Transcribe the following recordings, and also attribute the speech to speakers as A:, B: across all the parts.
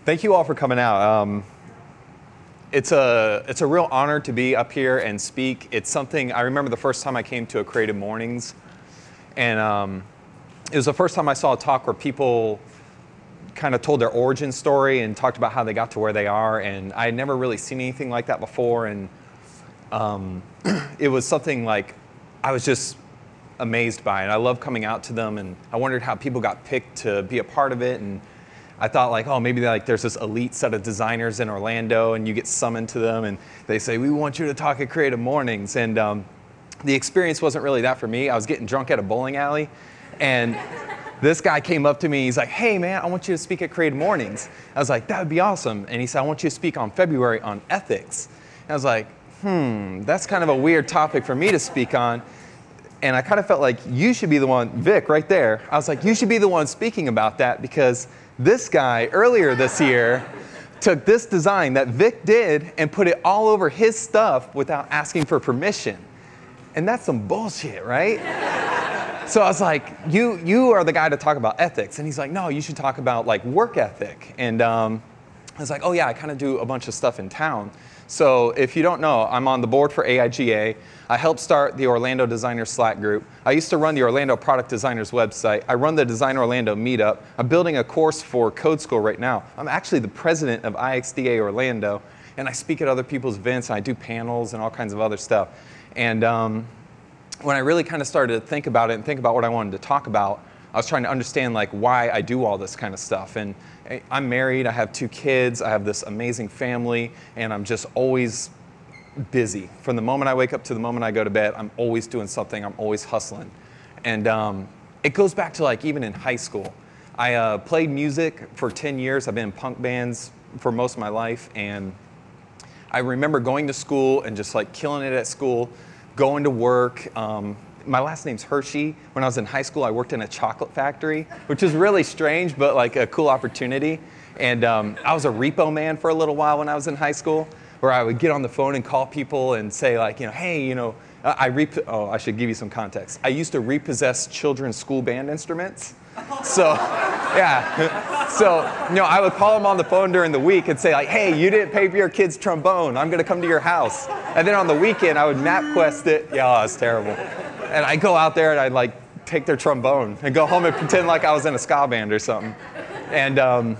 A: Thank you all for coming out. It's a real honor to be up here and speak. It's something, I remember the first time I came to a Creative Mornings, and it was the first time I saw a talk where people kind of told their origin story and talked about how they got to where they are, and I had never really seen anything like that before, and it was something like I was just amazed by it. I love coming out to them, and I wondered how people got picked to be a part of it, and I thought like, oh, maybe like there's this elite set of designers in Orlando and you get summoned to them and they say, we want you to talk at Creative Mornings. And the experience wasn't really that for me. I was getting drunk at a bowling alley and this guy came up to me. He's like, hey man, I want you to speak at Creative Mornings. I was like, that would be awesome. And he said, I want you to speak on February on ethics. And I was like, that's kind of a weird topic for me to speak on. And I kind of felt like you should be the one, Vic, right there. I was like, you should be the one speaking about that because this guy earlier this year took this design that Vic did and put it all over his stuff without asking for permission. And that's some bullshit, right? So I was like, you are the guy to talk about ethics. And he's like, no, you should talk about like work ethic. And I was like, oh yeah, I kind of do a bunch of stuff in town. So if you don't know, I'm on the board for AIGA. I helped start the Orlando Designers Slack group. I used to run the Orlando Product Designers website. I run the Design Orlando meetup. I'm building a course for Code School right now. I'm actually the president of IXDA Orlando, and I speak at other people's events, and I do panels and all kinds of other stuff. And when I really kind of started to think about it and think about what I wanted to talk about, I was trying to understand like why I do all this kind of stuff. And I'm married, I have 2 kids, I have this amazing family, and I'm just always busy. From the moment I wake up to the moment I go to bed, I'm always doing something, I'm always hustling. And it goes back to like even in high school. I played music for 10 years, I've been in punk bands for most of my life, and I remember going to school and just like killing it at school, going to work. My last name's Hershey. When I was in high school, I worked in a chocolate factory, which is really strange, but like a cool opportunity. And I was a repo man for a little while when I was in high school, where I would get on the phone and call people and say like, hey, I should give you some context. I used to repossess children's school band instruments. So, yeah. So, I would call them on the phone during the week and say like, hey, you didn't pay for your kid's trombone. I'm going to come to your house. And then on the weekend, I would MapQuest it. Yeah, it's terrible. And I'd go out there and I'd like take their trombone and go home and pretend like I was in a ska band or something. And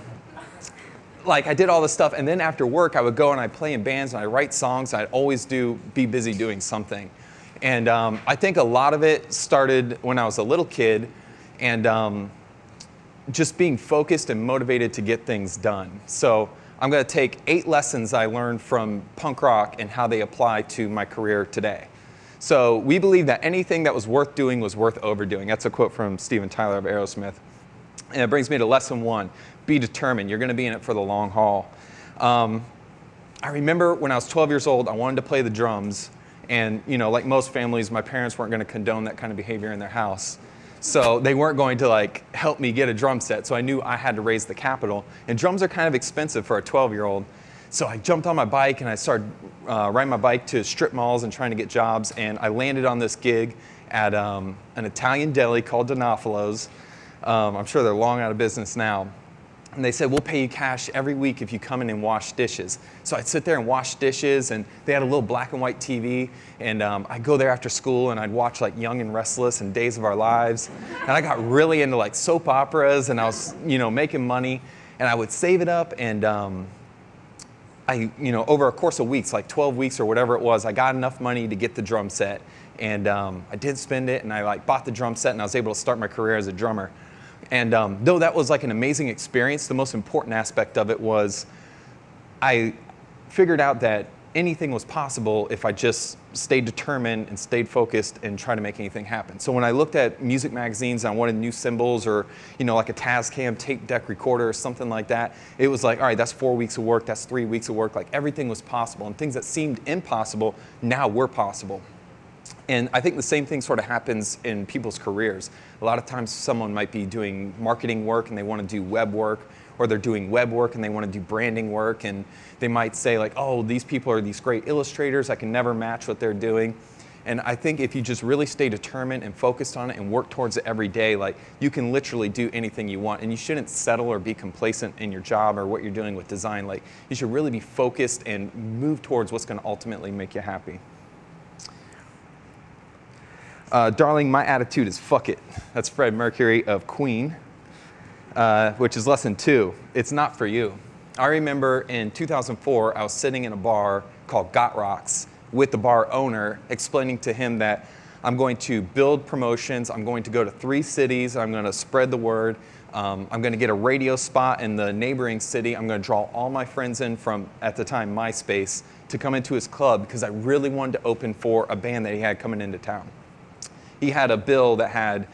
A: like I did all this stuff. And then after work, I would go and I'd play in bands and I'd write songs. I'd always be busy doing something. And I think a lot of it started when I was a little kid and just being focused and motivated to get things done. So I'm going to take 8 lessons I learned from punk rock and how they apply to my career today. So we believe that anything that was worth doing was worth overdoing. That's a quote from Steven Tyler of Aerosmith. And it brings me to lesson 1. Be determined. You're going to be in it for the long haul. I remember when I was 12 years old, I wanted to play the drums. And like most families, my parents weren't going to condone that kind of behavior in their house. So they weren't going to like help me get a drum set. So I knew I had to raise the capital. And drums are kind of expensive for a 12-year-old. So I jumped on my bike and I started riding my bike to strip malls and trying to get jobs. And I landed on this gig at an Italian deli called Donofalo's. I'm sure they're long out of business now. And they said, we'll pay you cash every week if you come in and wash dishes. So I'd sit there and wash dishes, and they had a little black and white TV. And I'd go there after school, and I'd watch like Young and Restless and Days of Our Lives. And I got really into like soap operas, and I was making money. And I would save it up, and over a course of weeks, like 12 weeks or whatever it was, I got enough money to get the drum set. And I did spend it, and I like bought the drum set, and I was able to start my career as a drummer. And though that was like an amazing experience, the most important aspect of it was I figured out that anything was possible if I just stayed determined and stayed focused and tried to make anything happen. So when I looked at music magazines and I wanted new cymbals or, like a Tascam tape deck recorder or something like that, it was like, all right, that's 4 weeks of work, that's 3 weeks of work. Like everything was possible, and things that seemed impossible now were possible. And I think the same thing sort of happens in people's careers. A lot of times someone might be doing marketing work and they want to do web work, or they're doing web work and they want to do branding work, and they might say like, oh, these people are these great illustrators, I can never match what they're doing. And I think if you just really stay determined and focused on it and work towards it every day, like you can literally do anything you want, and you shouldn't settle or be complacent in your job or what you're doing with design. Like you should really be focused and move towards what's going to ultimately make you happy. Darling, my attitude is fuck it. That's Fred Mercury of Queen, which is lesson 2. It's not for you. I remember in 2004, I was sitting in a bar called Got Rocks with the bar owner, explaining to him that I'm going to build promotions, I'm going to go to 3 cities, I'm going to spread the word, I'm going to get a radio spot in the neighboring city, I'm going to draw all my friends in from, at the time, MySpace, to come into his club because I really wanted to open for a band that he had coming into town. He had a bill that had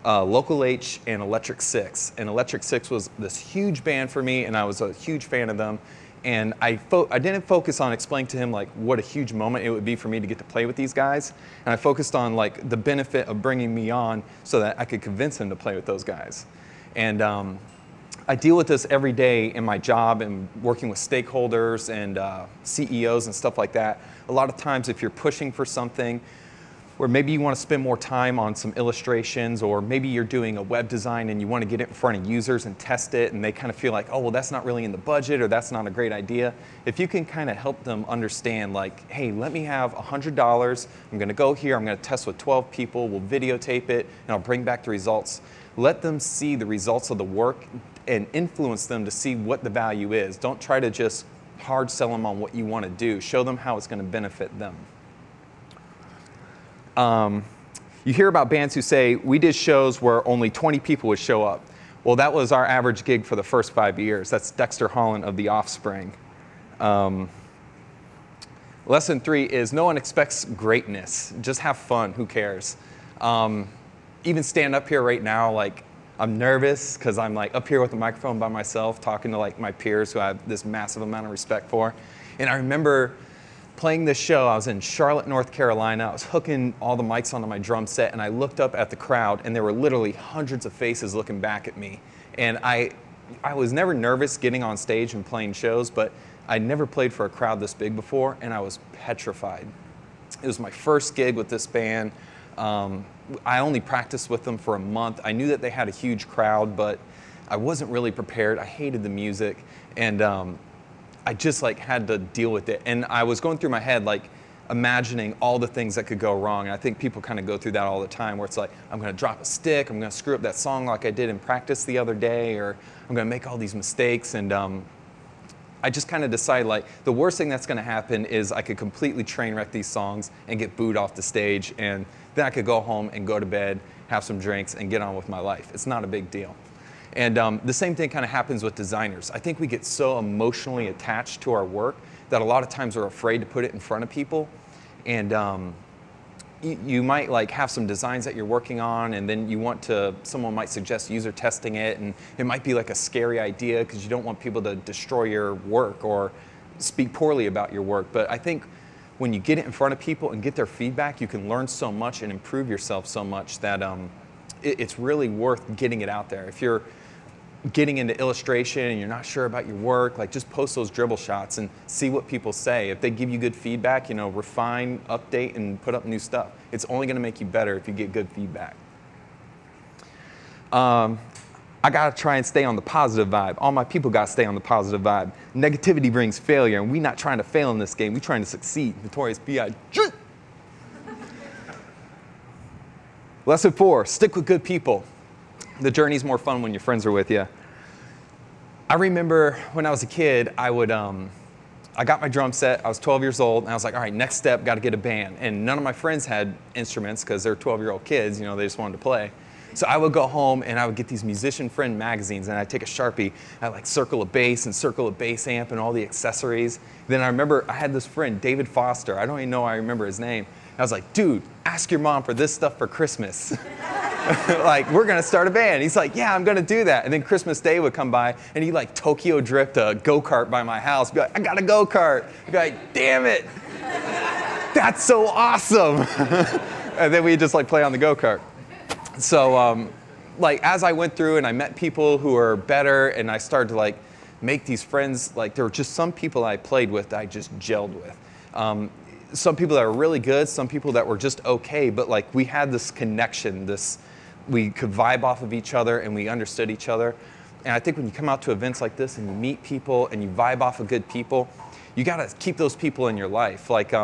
A: Local H and Electric Six. And Electric Six was this huge band for me, and I was a huge fan of them. And I didn't focus on explaining to him like what a huge moment it would be for me to get to play with these guys. And I focused on like the benefit of bringing me on so that I could convince him to play with those guys. And I deal with this every day in my job and working with stakeholders and CEOs and stuff like that. A lot of times if you're pushing for something, or maybe you want to spend more time on some illustrations, or maybe you're doing a web design and you want to get it in front of users and test it, and they kind of feel like, oh, well, that's not really in the budget, or that's not a great idea. If you can kind of help them understand, like, hey, let me have $100, I'm going to go here, I'm going to test with 12 people, we'll videotape it, and I'll bring back the results. Let them see the results of the work and influence them to see what the value is. Don't try to just hard sell them on what you want to do. Show them how it's going to benefit them. You hear about bands who say, we did shows where only 20 people would show up. Well, that was our average gig for the first 5 years. That's Dexter Holland of The Offspring. Lesson 3 is no one expects greatness. Just have fun, who cares? Even stand up here right now, like I'm nervous because I'm like up here with the microphone by myself talking to like my peers who I have this massive amount of respect for. And I remember playing this show, I was in Charlotte, North Carolina. I was hooking all the mics onto my drum set, and I looked up at the crowd, and there were literally hundreds of faces looking back at me. And I was never nervous getting on stage and playing shows, but I'd never played for a crowd this big before, and I was petrified. It was my first gig with this band. I only practiced with them for a month. I knew that they had a huge crowd, but I wasn't really prepared. I hated the music, and I just like had to deal with it. And I was going through my head like imagining all the things that could go wrong. And I think people kind of go through that all the time, where it's like, I'm going to drop a stick, I'm going to screw up that song like I did in practice the other day, or I'm going to make all these mistakes. And I just kind of decided like the worst thing that's going to happen is I could completely train wreck these songs and get booed off the stage, and then I could go home and go to bed, have some drinks, and get on with my life. It's not a big deal. And the same thing kind of happens with designers. I think we get so emotionally attached to our work that a lot of times we're afraid to put it in front of people. And you might like have some designs that you're working on, and then someone might suggest user testing it, and it might be like a scary idea because you don't want people to destroy your work or speak poorly about your work. But I think when you get it in front of people and get their feedback, you can learn so much and improve yourself so much that it's really worth getting it out there. If you're getting into illustration and you're not sure about your work, like just post those dribble shots and see what people say. If they give you good feedback, refine, update, and put up new stuff. It's only going to make you better if you get good feedback. I got to try and stay on the positive vibe. All my people got to stay on the positive vibe. Negativity brings failure, and we're not trying to fail in this game. We're trying to succeed. Notorious B.I.G. Lesson 4, stick with good people. The journey's more fun when your friends are with you. I remember when I was a kid, I got my drum set, I was 12 years old, and I was like, all right, next step, got to get a band. And none of my friends had instruments because they're 12-year-old kids, they just wanted to play. So I would go home and I would get these musician friend magazines, and I'd take a Sharpie, I'd like circle a bass and circle a bass amp and all the accessories. Then I remember I had this friend, David Foster. I don't even know I remember his name. I was like, dude, ask your mom for this stuff for Christmas. Like, we're gonna start a band. He's like, yeah, I'm gonna do that. And then Christmas Day would come by and he'd like Tokyo drift a go-kart by my house. Be like, I got a go-kart. I'd be like, damn it. That's so awesome. And then we'd just like play on the go-kart. So like as I went through and I met people who are better and I started to like make these friends, like there were just some people I played with that I just gelled with. Some people that were really good, some people that were just okay, but like we had this connection, we could vibe off of each other and we understood each other. And I think when you come out to events like this and you meet people and you vibe off of good people, you gotta keep those people in your life. Like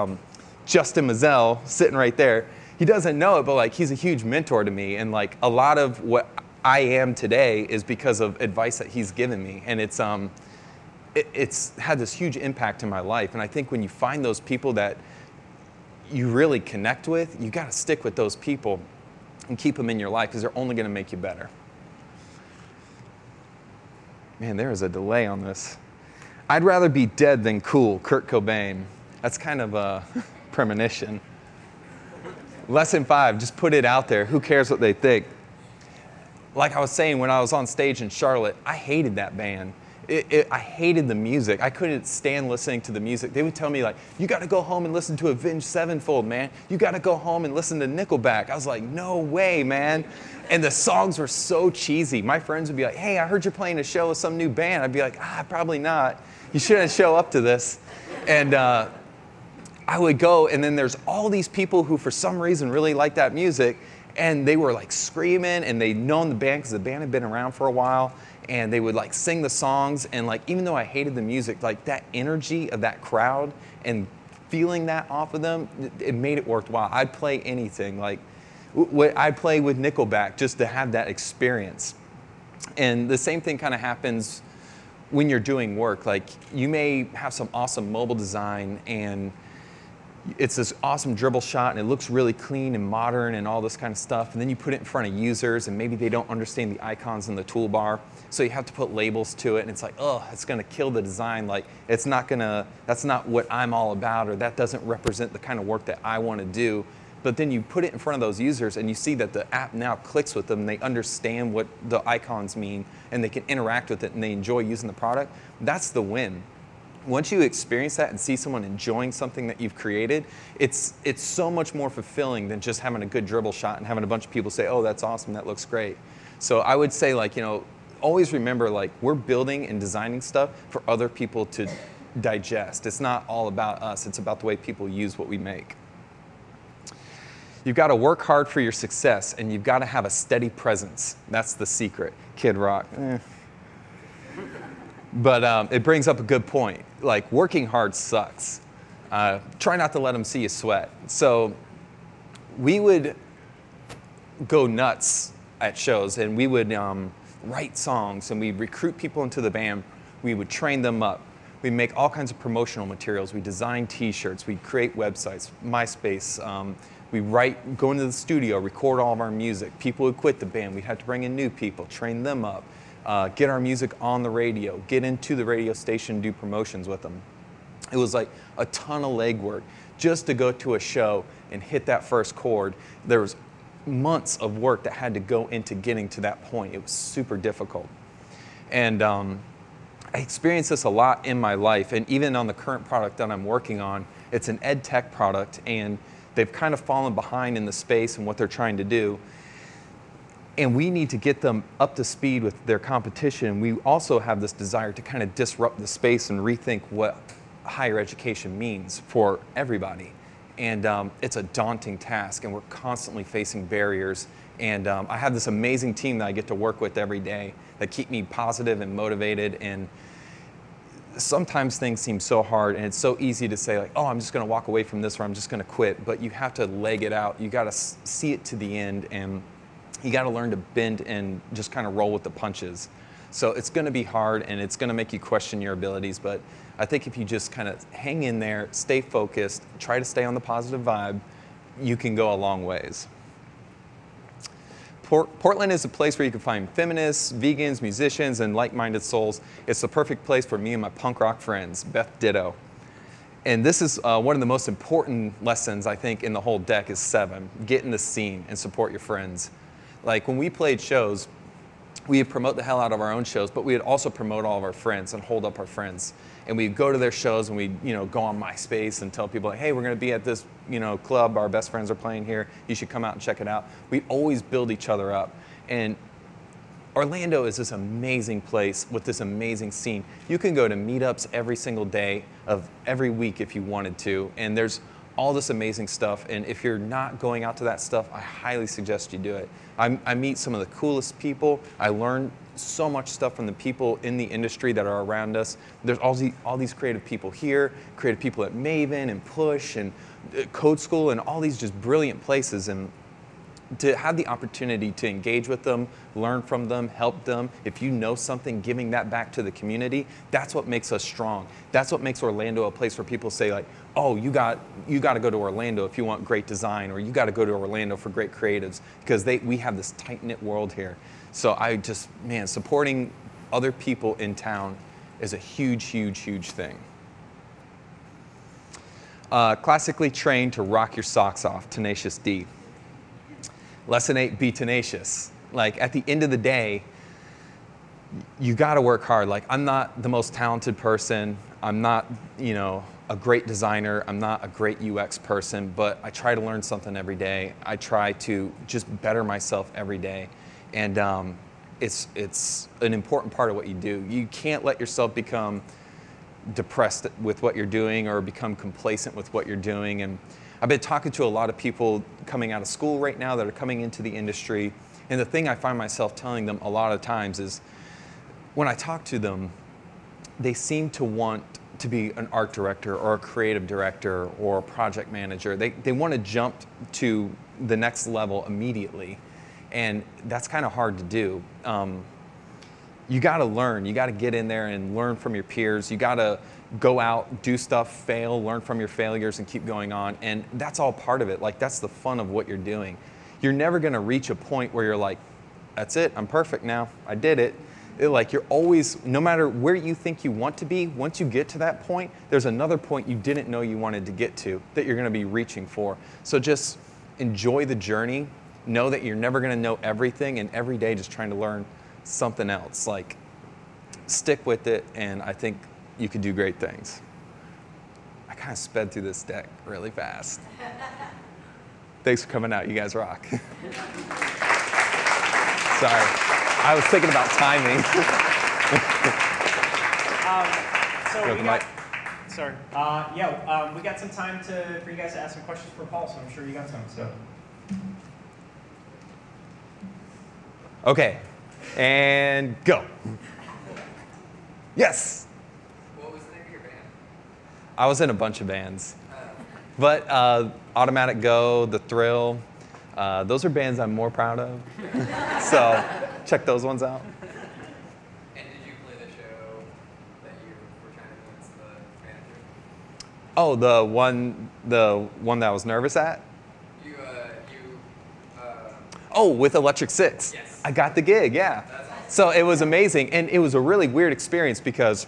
A: Justin Mazzell, sitting right there, he doesn't know it, but like he's a huge mentor to me, and like a lot of what I am today is because of advice that he's given me, and it's had this huge impact in my life. And I think when you find those people that you really connect with, you got to stick with those people and keep them in your life because they're only going to make you better. Man, there is a delay on this. I'd rather be dead than cool, Kurt Cobain. That's kind of a premonition. Lesson 5, just put it out there. Who cares what they think? Like I was saying, when I was on stage in Charlotte, I hated that band. I hated the music. I couldn't stand listening to the music. They would tell me like, you got to go home and listen to Avenged Sevenfold, man. You got to go home and listen to Nickelback. I was like, no way, man. And the songs were so cheesy. My friends would be like, hey, I heard you're playing a show with some new band. I'd be like, probably not. You shouldn't show up to this. And I would go, and then there's all these people who for some reason really like that music, and they were like screaming, and they'd known the band because the band had been around for a while, and they would like sing the songs, and like even though I hated the music, like that energy of that crowd and feeling that off of them, it made it worthwhile. I'd play anything. Like I'd play with Nickelback just to have that experience. And the same thing kind of happens when you're doing work. Like you may have some awesome mobile design and it's this awesome dribble shot and it looks really clean and modern and all this kind of stuff, and then you put it in front of users and maybe they don't understand the icons in the toolbar, so you have to put labels to it, and it's like, oh, it's gonna kill the design. Like that's not what I'm all about, or that doesn't represent the kind of work that I want to do. But then you put it in front of those users and you see that the app now clicks with them, they understand what the icons mean and they can interact with it and they enjoy using the product. That's the win. Once you experience that and see someone enjoying something that you've created, it's so much more fulfilling than just having a good dribble shot and having a bunch of people say, oh, that's awesome, that looks great. So I would say, like, always remember, like, we're building and designing stuff for other people to digest. It's not all about us, it's about the way people use what we make. You've got to work hard for your success, and you've got to have a steady presence. That's the secret. Kid Rock. But it brings up a good point. Like, working hard sucks. Try not to let them see you sweat. So we would go nuts at shows, and we would write songs, and we'd recruit people into the band. We would train them up. We'd make all kinds of promotional materials. We design T-shirts. We'd create websites, MySpace. We'd go into the studio, record all of our music. People would quit the band. We'd have to bring in new people, train them up. Get our music on the radio, get into the radio station, do promotions with them. It was like a ton of legwork just to go to a show and hit that first chord. There was months of work that had to go into getting to that point. It was super difficult. And I experienced this a lot in my life, and even on the current product that I'm working on, it's an ed tech product, and they've kind of fallen behind in the space and what they're trying to do. And we need to get them up to speed with their competition. We also have this desire to kind of disrupt the space and rethink what higher education means for everybody. And it's a daunting task, and we're constantly facing barriers. And I have this amazing team that I get to work with every day that keep me positive and motivated. And sometimes things seem so hard, and it's so easy to say, like, oh, I'm just going to walk away from this, or I'm just going to quit. But you have to leg it out. You got to see it to the end, and you got to learn to bend and just kind of roll with the punches. So it's going to be hard, and it's going to make you question your abilities. But I think if you just kind of hang in there, stay focused, try to stay on the positive vibe, you can go a long ways. Portland is a place where you can find feminists, vegans, musicians, and like-minded souls. It's the perfect place for me and my punk rock friends. Beth ditto. And this is one of the most important lessons, I think, in the whole deck is 7. Get in the scene and support your friends. Like when we played shows, we would promote the hell out of our own shows, but we would also promote all of our friends and hold up our friends. And we'd go to their shows and we'd go on MySpace and tell people, like, hey, we're going to be at this club. Our best friends are playing here. You should come out and check it out. We always build each other up. And Orlando is this amazing place with this amazing scene. You can go to meetups every single day of every week if you wanted to. And there's all this amazing stuff. And if you're not going out to that stuff, I highly suggest you do it. I meet some of the coolest people. I learn so much stuff from the people in the industry that are around us. There's all these creative people here, creative people at Maven and Push and Code School and all these just brilliant places. And to have the opportunity to engage with them, learn from them, help them, if you know something, giving that back to the community, that's what makes us strong. That's what makes Orlando a place where people say, like, oh, you got to go to Orlando if you want great design, or you got to go to Orlando for great creatives, because we have this tight-knit world here. So supporting other people in town is a huge, huge, huge thing. Classically trained to rock your socks off, Tenacious D. Lesson 8, be tenacious. Like at the end of the day, you got to work hard. Like I'm not the most talented person. I'm not, a great designer. I'm not a great UX person, but I try to learn something every day. I try to just better myself every day. And it's an important part of what you do. You can't let yourself become depressed with what you're doing or become complacent with what you're doing. And I've been talking to a lot of people coming out of school right now that are coming into the industry. And the thing I find myself telling them a lot of times is when I talk to them, they seem to want to be an art director or a creative director or a project manager. They want to jump to the next level immediately. And that's kind of hard to do. You got to learn. You got to get in there and learn from your peers. You got to go out, do stuff, fail, learn from your failures, and keep going on. And that's all part of it. Like, that's the fun of what you're doing. You're never going to reach a point where you're like, that's it, I'm perfect now, I did it. You're always, no matter where you think you want to be, once you get to that point, there's another point you didn't know you wanted to get to that you're going to be reaching for. So just enjoy the journey. Know that you're never going to know everything, and every day just trying to learn something else. Like, stick with it, and I think you could do great things. I kind of sped through this deck really fast. Thanks for coming out. You guys rock. Sorry. I was thinking about timing.
B: We got some time for you guys to ask some questions for Paul, so I'm sure you got some. So.
A: Okay, and go. Yes.
C: What was the name of your band?
A: I was in a bunch of bands, but Automatic Go, The Thrill, those are bands I'm more proud of. So check those ones out.
C: And did you play the show that you were trying to convince the manager?
A: Oh, the one that I was nervous at? Oh, with Electric Six.
C: Yes.
A: I got the gig, yeah.
C: That's awesome.
A: So it was amazing, and it was a really weird experience because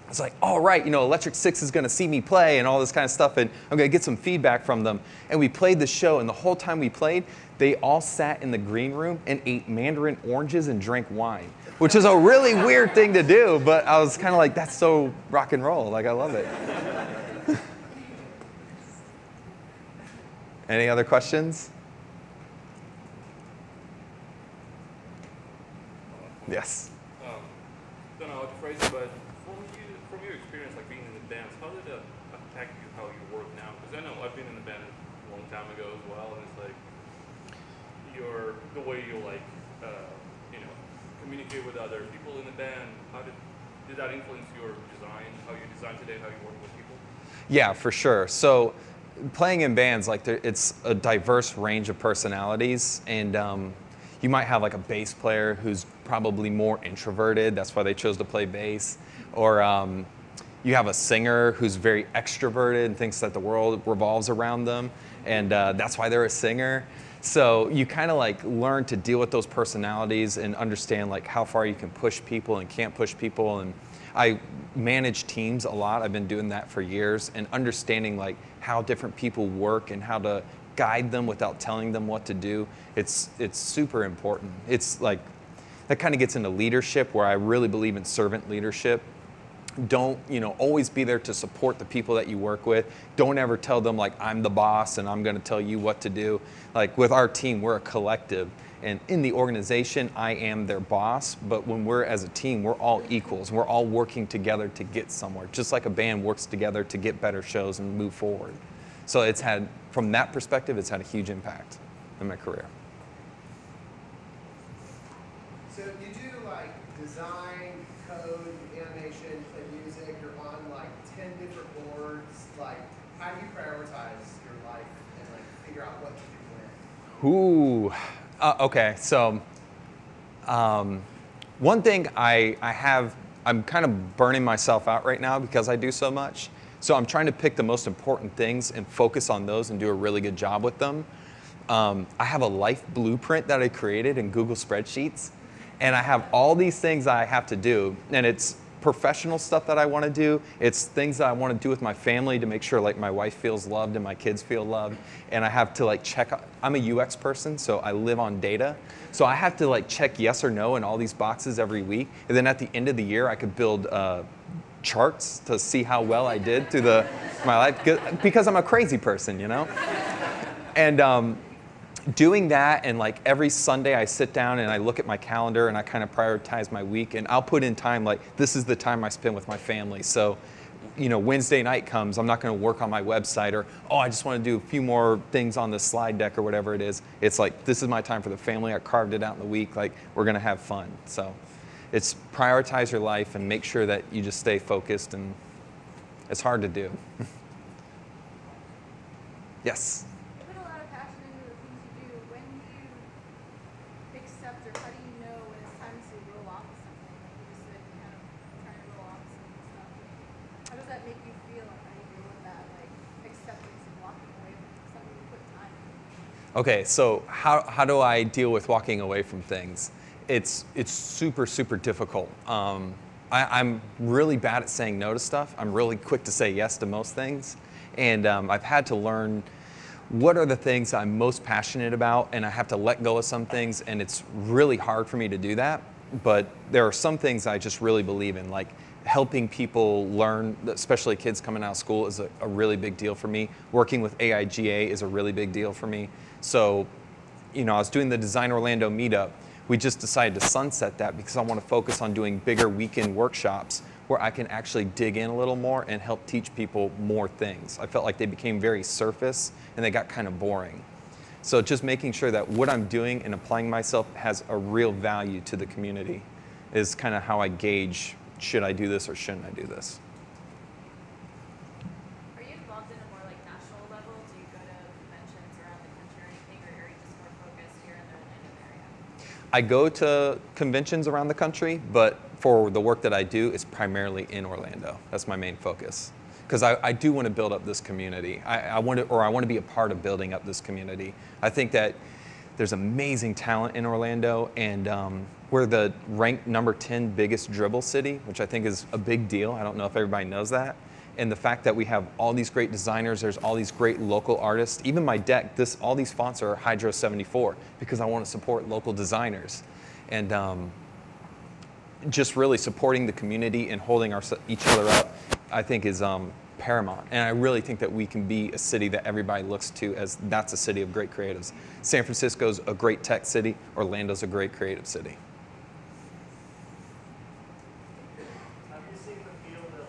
A: it's like, all right, Electric Six is gonna see me play and all this kind of stuff, and I'm gonna get some feedback from them. And we played the show, and the whole time we played, they all sat in the green room and ate mandarin oranges and drank wine, which is a really weird thing to do, but I was kind of like, that's so rock and roll, like I love it. Any other questions? Yes.
D: Don't know how to phrase it, but from your experience, like being in the bands, how did it affect you how you work now? Because I know I've been in a band a long time ago as well, and it's like the way you communicate with other people in the band. How did that influence your design? How you design today? How you work with people?
A: Yeah, for sure. So playing in bands, it's a diverse range of personalities, and you might have like a bass player who's probably more introverted. That's why they chose to play bass. Or you have a singer who's very extroverted and thinks that the world revolves around them. And that's why they're a singer. So you kind of like learn to deal with those personalities and understand like how far you can push people and can't push people. And I manage teams a lot. I've been doing that for years, and understanding like how different people work and how to guide them without telling them what to do. It's super important. It's like, that kind of gets into leadership, where I really believe in servant leadership. Don't, always be there to support the people that you work with. Don't ever tell them like, I'm the boss and I'm going to tell you what to do. Like with our team, we're a collective, and in the organization, I am their boss, but when we're as a team, we're all equals. We're all working together to get somewhere, just like a band works together to get better shows and move forward. So it's had, from that perspective, it's had a huge impact in my career.
E: So you do like design, code, animation, play music, you're on like 10 different boards. Like, how do you prioritize your life and like figure out what to do when?
A: Ooh, okay. So one thing I'm kind of burning myself out right now because I do so much. So I'm trying to pick the most important things and focus on those and do a really good job with them. I have a life blueprint that I created in Google Spreadsheets. And I have all these things I have to do, and it's professional stuff that I want to do. It's things that I want to do with my family to make sure like my wife feels loved and my kids feel loved. And I have to like check, I'm a UX person, so I live on data. So I have to like check yes or no in all these boxes every week. And then at the end of the year, I could build charts to see how well I did through my life, because I'm a crazy person, And doing that, and like every Sunday I sit down and I look at my calendar and I kind of prioritize my week, and I'll put in time like, this is the time I spend with my family. So, Wednesday night comes, I'm not going to work on my website, or, I just want to do a few more things on the slide deck or whatever it is. It's like, this is my time for the family. I carved it out in the week. Like, we're going to have fun. So it's prioritize your life and make sure that you just stay focused, and it's hard to do. Yes? Okay, so how do I deal with walking away from things? It's super, super difficult. I'm really bad at saying no to stuff. I'm really quick to say yes to most things. And I've had to learn what are the things I'm most passionate about, and I have to let go of some things, and it's really hard for me to do that. But there are some things I just really believe in, like helping people learn, especially kids coming out of school, is a really big deal for me. Working with AIGA is a really big deal for me. So, I was doing the Design Orlando meetup. We just decided to sunset that because I want to focus on doing bigger weekend workshops where I can actually dig in a little more and help teach people more things. I felt like they became very surface and they got kind of boring. So just making sure that what I'm doing and applying myself has a real value to the community is kind of how I gauge, should I do this or shouldn't I do this?
F: Are you involved in a more like national level? Do you go to conventions around the country or anything, or are you just more focused here in the Orlando area?
A: I go to conventions around the country, but for the work that I do, it's primarily in Orlando. That's my main focus. Because I do want to build up this community. I want to be a part of building up this community. I think that there's amazing talent in Orlando, and we're the ranked number 10 biggest dribble city, which I think is a big deal. I don't know if everybody knows that. And the fact that we have all these great designers, there's all these great local artists. Even my deck, all these fonts are Hydro 74 because I want to support local designers. And just really supporting the community and holding each other up, I think is paramount. And I really think that we can be a city that everybody looks to as that's a city of great creatives. San Francisco's a great tech city. Orlando's a great creative city.
B: Have you seen the field of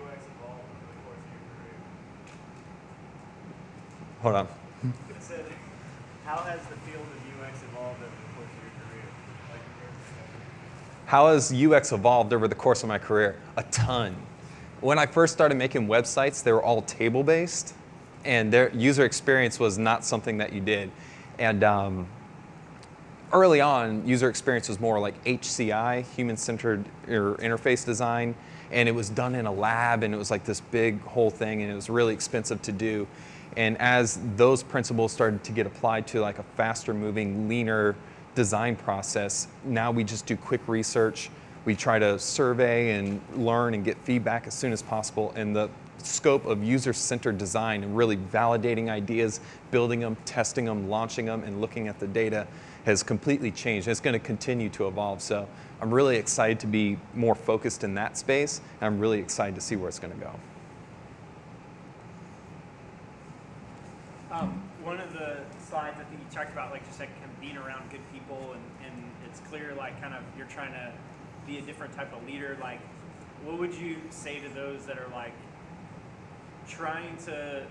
B: UX evolve over the course of your career?
A: Hold on.
B: I said, how has the field of UX evolved over the course of your career? Like your perspective?
A: How has UX evolved over the course of my career? A ton. When I first started making websites, they were all table-based, and their user experience was not something that you did. And early on, user experience was more like HCI, human-centered interface design, and it was done in a lab, and it was like this big whole thing, and it was really expensive to do. And as those principles started to get applied to like a faster moving, leaner design process, now we just do quick research. We try to survey and learn and get feedback as soon as possible. And the scope of user-centered design and really validating ideas, building them, testing them, launching them, and looking at the data has completely changed. It's going to continue to evolve. So I'm really excited to be more focused in that space. And I'm really excited to see where it's going to go.
B: One of the slides, I think you talked about like just like kind of being around good people, and it's clear like kind of you're trying to be a different type of leader. Like, what would you say to those that are like trying to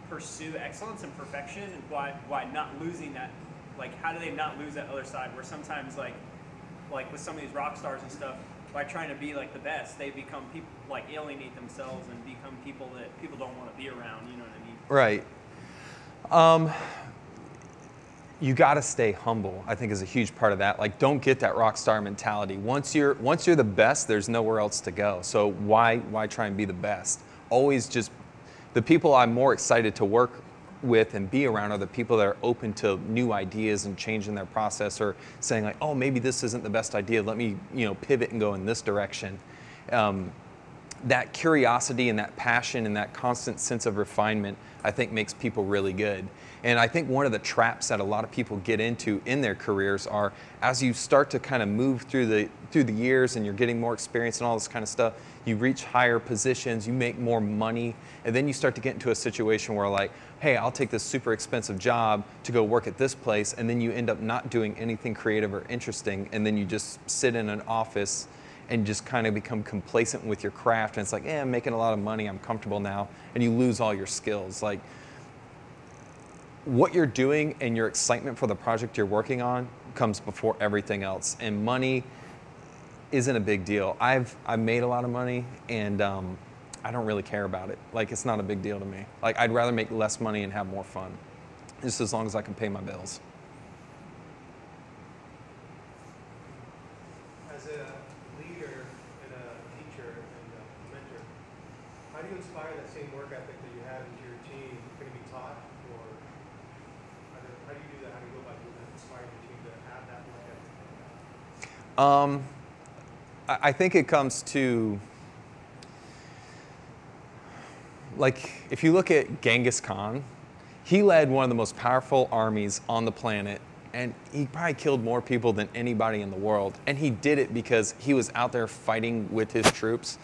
B: pursue excellence and perfection, and why not losing that? Like, how do they not lose that other side? Where sometimes like with some of these rock stars and stuff, by trying to be like the best, they become people like alienate themselves and become people that people don't want to be around. You know what I mean?
A: Right. You got to stay humble, I think, is a huge part of that. Like, don't get that rock star mentality. Once you're the best, there's nowhere else to go. So why try and be the best? Always just, the people I'm more excited to work with and be around are the people that are open to new ideas and changing their process, or saying like, oh, maybe this isn't the best idea. Let me, pivot and go in this direction. That curiosity and that passion and that constant sense of refinement, I think, makes people really good. And I think one of the traps that a lot of people get into in their careers are, as you start to kind of move through the years and you're getting more experience and all this kind of stuff, you reach higher positions, you make more money, and then you start to get into a situation where like, hey, I'll take this super expensive job to go work at this place, and then you end up not doing anything creative or interesting, and then you just sit in an office and just kind of become complacent with your craft, and it's like, I'm making a lot of money, I'm comfortable now, and you lose all your skills. Like, what you're doing and your excitement for the project you're working on comes before everything else, and money isn't a big deal. I've made a lot of money, and I don't really care about it. Like, it's not a big deal to me. Like, I'd rather make less money and have more fun, just as long as I can pay my bills.
G: As a leader and a teacher and a mentor, how do you inspire that same work ethic that you have into your team? Can it be taught, or how do you do that? How do you go about doing that, inspiring your team to have that work ethic?
A: I think it comes to, like, if you look at Genghis Khan, he led one of the most powerful armies on the planet, and he probably killed more people than anybody in the world. And he did it because he was out there fighting with his troops.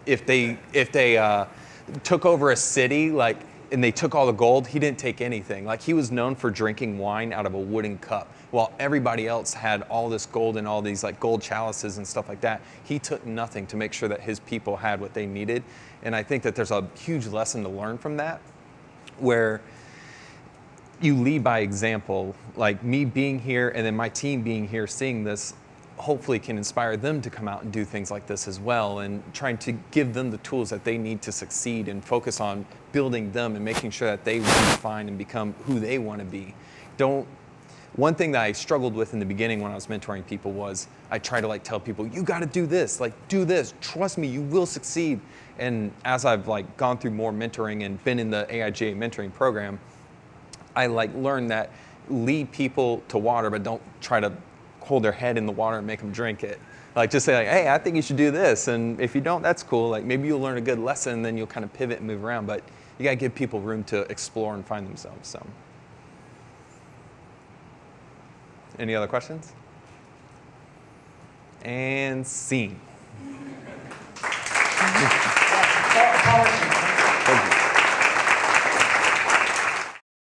A: If they took over a city, like, and they took all the gold, he didn't take anything. Like, he was known for drinking wine out of a wooden cup, while everybody else had all this gold and all these like gold chalices and stuff like that. He took nothing to make sure that his people had what they needed. And I think that there's a huge lesson to learn from that, where you lead by example. Like, me being here and then my team being here, seeing this, hopefully can inspire them to come out and do things like this as well, and trying to give them the tools that they need to succeed and focus on building them and making sure that they refine and become who they want to be. One thing that I struggled with in the beginning when I was mentoring people was I try to like tell people, you got to do this, like do this, trust me, you will succeed. And as I've like gone through more mentoring and been in the AIGA mentoring program, I like learned that lead people to water, but don't try to hold their head in the water and make them drink it. Like, just say like, hey, I think you should do this, and if you don't, that's cool. Like, maybe you'll learn a good lesson and then you'll kind of pivot and move around, but you got to give people room to explore and find themselves. So, any other questions? And scene.